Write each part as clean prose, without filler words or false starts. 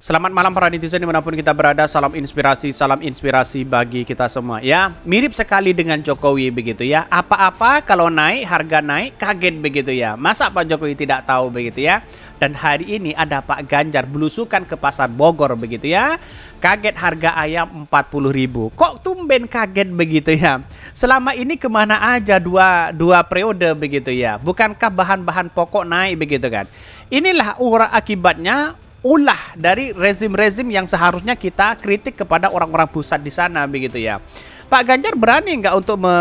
Selamat malam para netizen dimanapun kita berada. Salam inspirasi bagi kita semua. Ya, mirip sekali dengan Jokowi begitu ya. Apa-apa kalau naik, harga naik, kaget begitu ya. Masa Pak Jokowi tidak tahu begitu ya? Dan hari ini ada Pak Ganjar belusukan ke pasar Bogor begitu ya. Kaget harga ayam 40.000. Kok tumben kaget begitu ya? Selama ini kemana aja dua periode begitu ya? Bukankah bahan-bahan pokok naik begitu kan? Inilah akibatnya ulah dari rezim-rezim yang seharusnya kita kritik kepada orang-orang pusat di sana begitu ya. Pak Ganjar berani nggak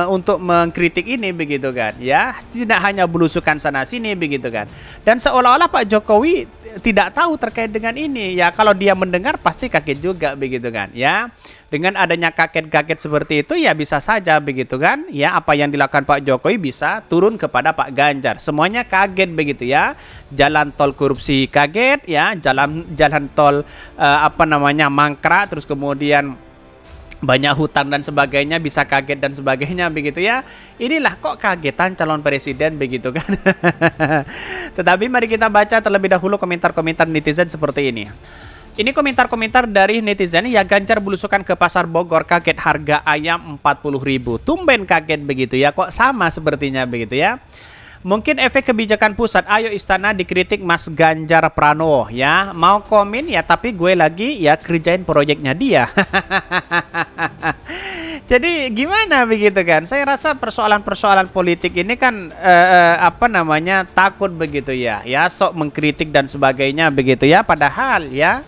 untuk mengkritik ini begitu kan ya, tidak hanya belusukan sana sini begitu kan, dan seolah-olah Pak Jokowi tidak tahu terkait dengan ini ya. Kalau dia mendengar pasti kaget juga begitu kan ya. Dengan adanya kaget-kaget seperti itu ya bisa saja begitu kan ya, apa yang dilakukan Pak Jokowi bisa turun kepada Pak Ganjar. Semuanya kaget begitu ya. Jalan tol korupsi kaget ya, jalan tol mangkrak, terus kemudian banyak hutang dan sebagainya bisa kaget dan sebagainya begitu ya. Inilah kok kagetan calon presiden begitu kan. Tetapi mari kita baca terlebih dahulu komentar-komentar netizen seperti ini. Ini komentar-komentar dari netizen ya. Ganjar belusukan ke pasar Bogor, kaget harga ayam 40.000. Tumben kaget begitu ya, kok sama sepertinya begitu ya. Mungkin efek kebijakan pusat. Ayo istana dikritik Mas Ganjar Pranowo ya. Mau komen ya, tapi gue lagi ya kerjain proyeknya dia. Jadi gimana begitu kan? Saya rasa persoalan-persoalan politik ini kan takut begitu ya. Ya sok mengkritik dan sebagainya begitu ya. Padahal ya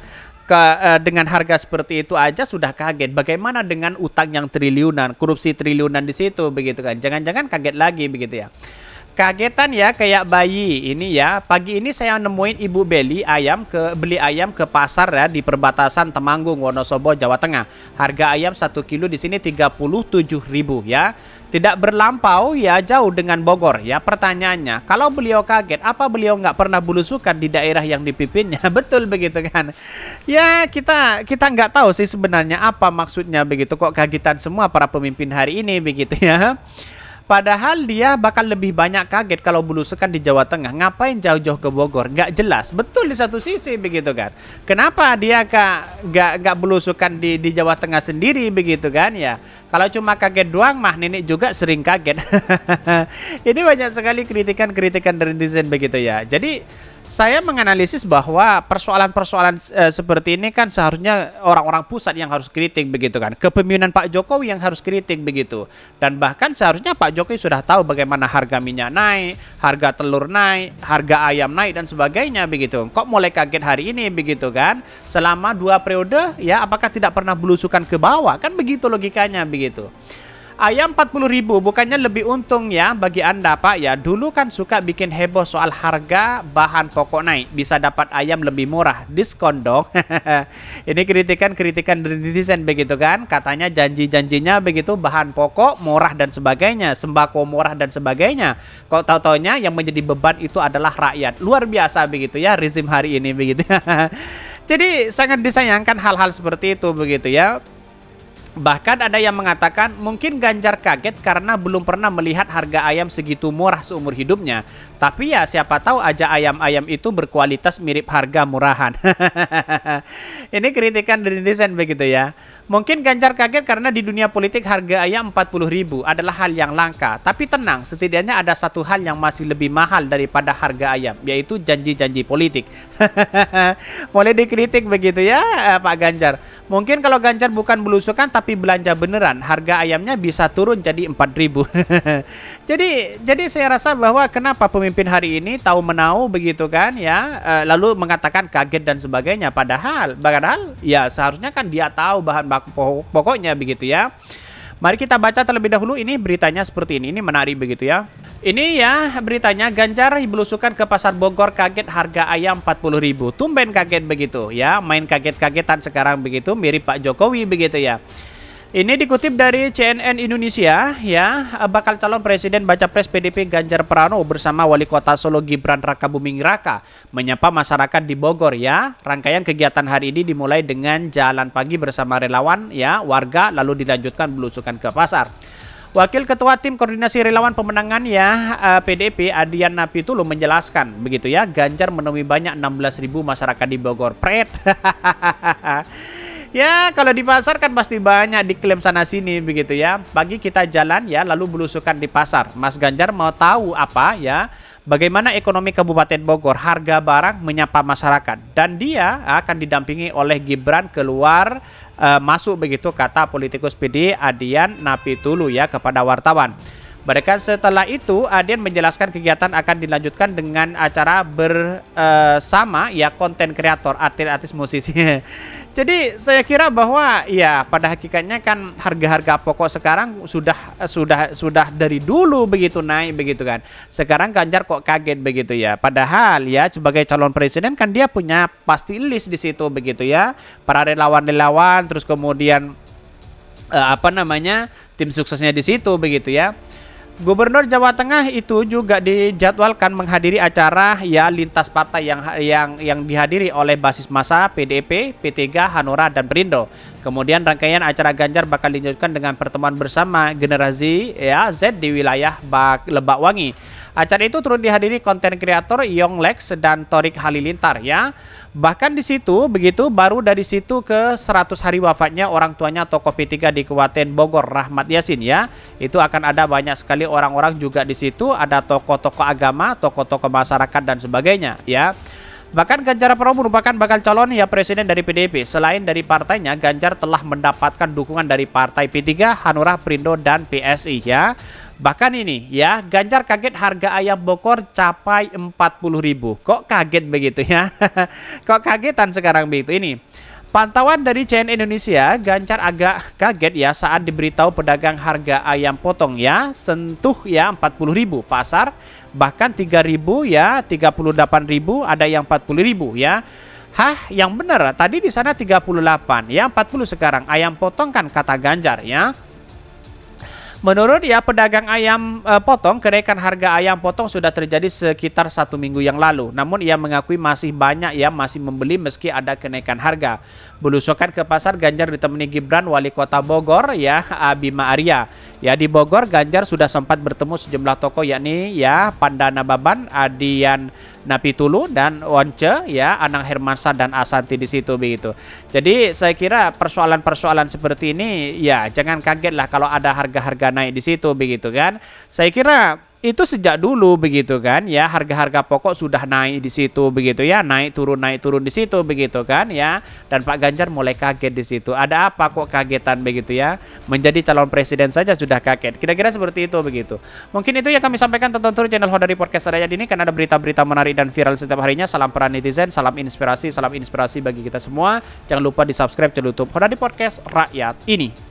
dengan harga seperti itu aja sudah kaget. Bagaimana dengan utang yang triliunan, korupsi triliunan di situ begitu kan? Jangan-jangan kaget lagi begitu ya. Kagetan ya kayak bayi ini ya. Pagi ini saya nemuin Ibu beli ayam ke pasar ya di perbatasan Temanggung, Wonosobo, Jawa Tengah. Harga ayam 1 kilo di sini 37.000 ya. Tidak berlampau ya, jauh dengan Bogor ya. Pertanyaannya, kalau beliau kaget, apa beliau nggak pernah belusukan di daerah yang dipimpinnya? Betul begitu kan? Ya kita nggak tahu sih sebenarnya apa maksudnya begitu. Kok kagetan semua para pemimpin hari ini begitu ya. Padahal dia bakal lebih banyak kaget kalau belusukan di Jawa Tengah. Ngapain jauh-jauh ke Bogor? Nggak jelas. Betul di satu sisi begitu kan. Kenapa dia nggak belusukan di Jawa Tengah sendiri begitu kan ya? Kalau cuma kaget doang mah nenek juga sering kaget. Ini banyak sekali kritikan-kritikan dari netizen begitu ya. Jadi saya menganalisis bahwa persoalan-persoalan seperti ini kan seharusnya orang-orang pusat yang harus kritik begitu kan. Kepemimpinan Pak Jokowi yang harus kritik begitu. Dan bahkan seharusnya Pak Jokowi sudah tahu bagaimana harga minyak naik, harga telur naik, harga ayam naik dan sebagainya begitu. Kok mulai kaget hari ini begitu kan? Selama 2 periode ya, apakah tidak pernah belusukan ke bawah? Kan begitu logikanya begitu. Ayam 40.000 bukannya lebih untung ya bagi Anda Pak ya. Dulu kan suka bikin heboh soal harga bahan pokok naik, bisa dapat ayam lebih murah, diskon dong. Ini kritikan dari netizen begitu kan. Katanya janji-janjinya begitu, bahan pokok murah dan sebagainya, sembako murah dan sebagainya. Kok tahu-taunya yang menjadi beban itu adalah rakyat. Luar biasa begitu ya rezim hari ini begitu. Jadi sangat disayangkan hal-hal seperti itu begitu ya. Bahkan ada yang mengatakan mungkin Ganjar kaget karena belum pernah melihat harga ayam segitu murah seumur hidupnya. Tapi ya siapa tahu aja ayam-ayam itu berkualitas mirip harga murahan. Ini kritikan dari netizen begitu ya. Mungkin Ganjar kaget karena di dunia politik harga ayam 40.000 adalah hal yang langka. Tapi tenang, setidaknya ada satu hal yang masih lebih mahal daripada harga ayam, yaitu janji-janji politik. Boleh dikritik begitu ya Pak Ganjar. Mungkin kalau Ganjar bukan belusukan tapi belanja beneran, harga ayamnya bisa turun jadi 4.000. Jadi saya rasa bahwa kenapa pemimpin hari ini tahu menau begitu kan ya, lalu mengatakan kaget dan sebagainya. Padahal ya seharusnya kan dia tahu bahan baku pokoknya begitu ya. Mari kita baca terlebih dahulu ini beritanya seperti ini menarik begitu ya. Ini ya beritanya, Ganjar belusukan ke pasar Bogor, kaget harga ayam 40.000. Tumben kaget begitu ya, main kaget-kagetan sekarang begitu, mirip Pak Jokowi begitu ya. Ini dikutip dari CNN Indonesia ya. Bakal calon presiden baca pres PDIP Ganjar Pranowo bersama Wali Kota Solo Gibran Rakabuming Raka menyapa masyarakat di Bogor ya. Rangkaian kegiatan hari ini dimulai dengan jalan pagi bersama relawan ya, warga, lalu dilanjutkan belusukan ke pasar. Wakil Ketua Tim Koordinasi Relawan Pemenangan ya PDIP Adian Napitulu menjelaskan begitu ya, Ganjar menemui banyak 16.000 masyarakat di Bogor. Pret. Ya, kalau di pasar kan pasti banyak diklaim sana sini begitu ya. Pagi kita jalan ya, lalu belusukan di pasar. Mas Ganjar mau tahu apa ya? Bagaimana ekonomi Kabupaten Bogor, harga barang menyapa masyarakat. Dan dia akan didampingi oleh Gibran keluar masuk begitu, kata politikus PD Adian Napitulu ya kepada wartawan. Bahkan setelah itu Adian menjelaskan kegiatan akan dilanjutkan dengan acara bersama ya konten kreator, artis-artis, musisi. Jadi saya kira bahwa ya pada hakikatnya kan harga-harga pokok sekarang sudah dari dulu begitu naik begitu kan. Sekarang Ganjar kok kaget begitu ya. Padahal ya sebagai calon presiden kan dia punya pasti list di situ begitu ya. Para relawan-relawan, terus kemudian tim suksesnya di situ begitu ya. Gubernur Jawa Tengah itu juga dijadwalkan menghadiri acara ya lintas partai yang dihadiri oleh basis massa PDIP, P3, Hanura dan Perindo. Kemudian rangkaian acara Ganjar bakal dilanjutkan dengan pertemuan bersama generasi ya Z di wilayah Lebakwangi. Acara itu turut dihadiri konten kreator Yong Lex dan Torik Halilintar ya. Bahkan di situ begitu baru dari situ ke 100 hari wafatnya orang tuanya tokoh P3 di Kabupaten Bogor, Rahmat Yasin ya. Itu akan ada banyak sekali orang-orang juga di situ, ada tokoh-tokoh agama, tokoh-tokoh masyarakat dan sebagainya ya. Bahkan Ganjar Pranowo merupakan bakal calon ya presiden dari PDIP. Selain dari partainya, Ganjar telah mendapatkan dukungan dari partai P3, Hanura, Perindo dan PSI ya. Bahkan ini ya, Ganjar kaget harga ayam Bogor capai 40.000. Kok kaget begitu ya? Kok kagetan sekarang begitu ini? Pantauan dari CNN Indonesia, Ganjar agak kaget ya saat diberitahu pedagang harga ayam potong ya sentuh ya 40.000 pasar, bahkan 3.000 ya 38.000, ada yang 40.000 ya. Hah, yang benar tadi di sana 38 ya 40 sekarang ayam potong kan, kata Ganjar ya. Menurut ya pedagang ayam potong, kenaikan harga ayam potong sudah terjadi sekitar 1 minggu yang lalu. Namun ia mengakui masih banyak ya masih membeli meski ada kenaikan harga. Belusukan ke pasar, Ganjar ditemani Gibran, Wali Kota Bogor ya Bima Arya. Ya di Bogor, Ganjar sudah sempat bertemu sejumlah tokoh yakni ya Pandana Baban, Adian Napitulu dan Once ya, Anang Hermansyah dan Asanti di situ begitu. Jadi saya kira persoalan-persoalan seperti ini ya jangan kaget lah kalau ada harga-harga naik di situ begitu kan. Saya kira itu sejak dulu begitu kan ya, harga-harga pokok sudah naik di situ begitu ya, naik turun di situ begitu kan ya. Dan Pak Ganjar mulai kaget di situ. Ada apa kok kagetan begitu ya? Menjadi calon presiden saja sudah kaget. Kira-kira seperti itu begitu. Mungkin itu yang kami sampaikan tonton channel Hodari Podcast Rakyat ini, karena ada berita-berita menarik dan viral setiap harinya. Salam para netizen, salam inspirasi bagi kita semua. Jangan lupa di-subscribe channel YouTube Hodari Podcast Rakyat ini.